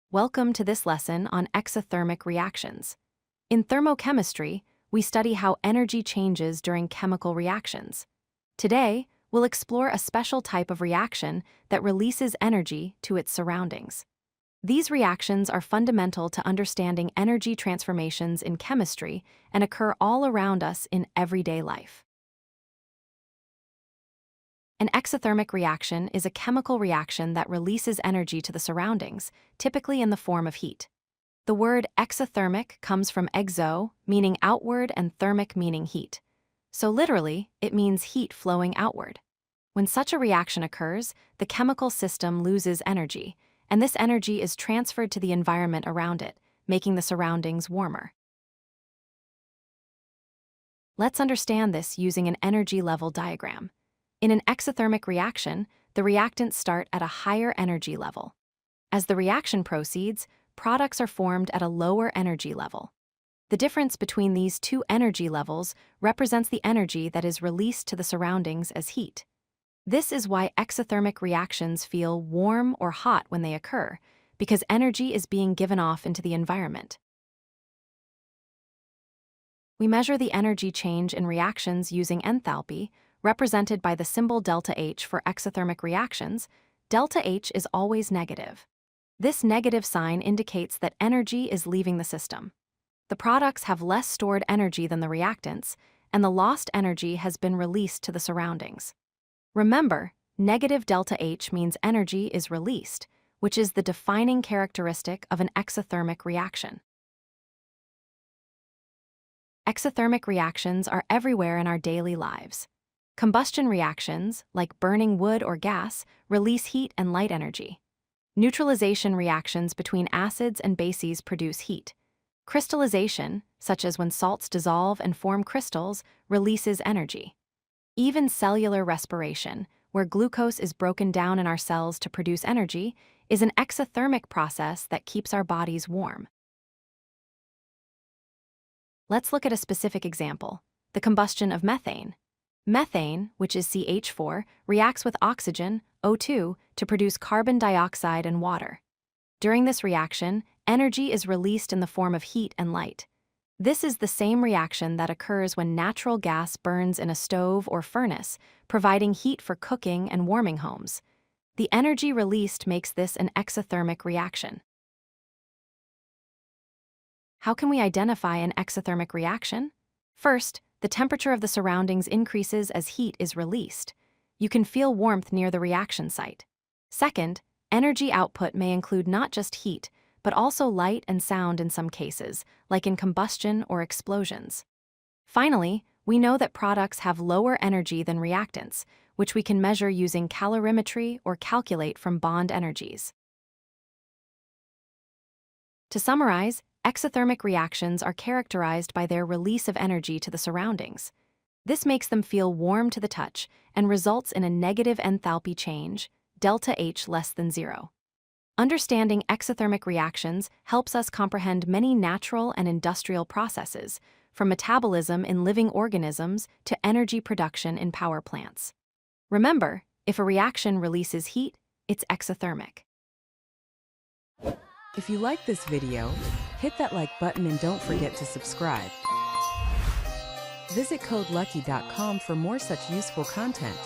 Welcome to this lesson on exothermic reactions. In thermochemistry, we study how energy changes during chemical reactions. Today, we'll explore a special type of reaction that releases energy to its surroundings. These reactions are fundamental to understanding energy transformations in chemistry and occur all around us in everyday life. An exothermic reaction is a chemical reaction that releases energy to the surroundings, typically in the form of heat. The word exothermic comes from exo, meaning outward, and thermic, meaning heat. So literally, it means heat flowing outward. When such a reaction occurs, the chemical system loses energy, and this energy is transferred to the environment around it, making the surroundings warmer. Let's understand this using an energy level diagram. In an exothermic reaction, the reactants start at a higher energy level. As the reaction proceeds, products are formed at a lower energy level. The difference between these two energy levels represents the energy that is released to the surroundings as heat. This is why exothermic reactions feel warm or hot when they occur, because energy is being given off into the environment. We measure the energy change in reactions using enthalpy, represented by the symbol delta H for exothermic reactions. Delta H is always negative. This negative sign indicates that energy is leaving the system. The products have less stored energy than the reactants, and the lost energy has been released to the surroundings. Remember, negative delta H means energy is released, which is the defining characteristic of an exothermic reaction. Exothermic reactions are everywhere in our daily lives. Combustion reactions, like burning wood or gas, release heat and light energy. Neutralization reactions between acids and bases produce heat. Crystallization, such as when salts dissolve and form crystals, releases energy. Even cellular respiration, where glucose is broken down in our cells to produce energy, is an exothermic process that keeps our bodies warm. Let's look at a specific example: the combustion of methane. Methane, which is CH4, reacts with oxygen, O2, to produce carbon dioxide and water. During this reaction, energy is released in the form of heat and light. This is the same reaction that occurs when natural gas burns in a stove or furnace, providing heat for cooking and warming homes. The energy released makes this an exothermic reaction. How can we identify an exothermic reaction? First, the temperature of the surroundings increases as heat is released. You can feel warmth near the reaction site. Second, energy output may include not just heat, but also light and sound in some cases, like in combustion or explosions. Finally, we know that products have lower energy than reactants, which we can measure using calorimetry or calculate from bond energies. To summarize, exothermic reactions are characterized by their release of energy to the surroundings. This makes them feel warm to the touch and results in a negative enthalpy change, delta H less than 0. Understanding exothermic reactions helps us comprehend many natural and industrial processes, from metabolism in living organisms to energy production in power plants. Remember, if a reaction releases heat, it's exothermic. If you like this video, hit that like button and don't forget to subscribe. Visit codelucky.com for more such useful content.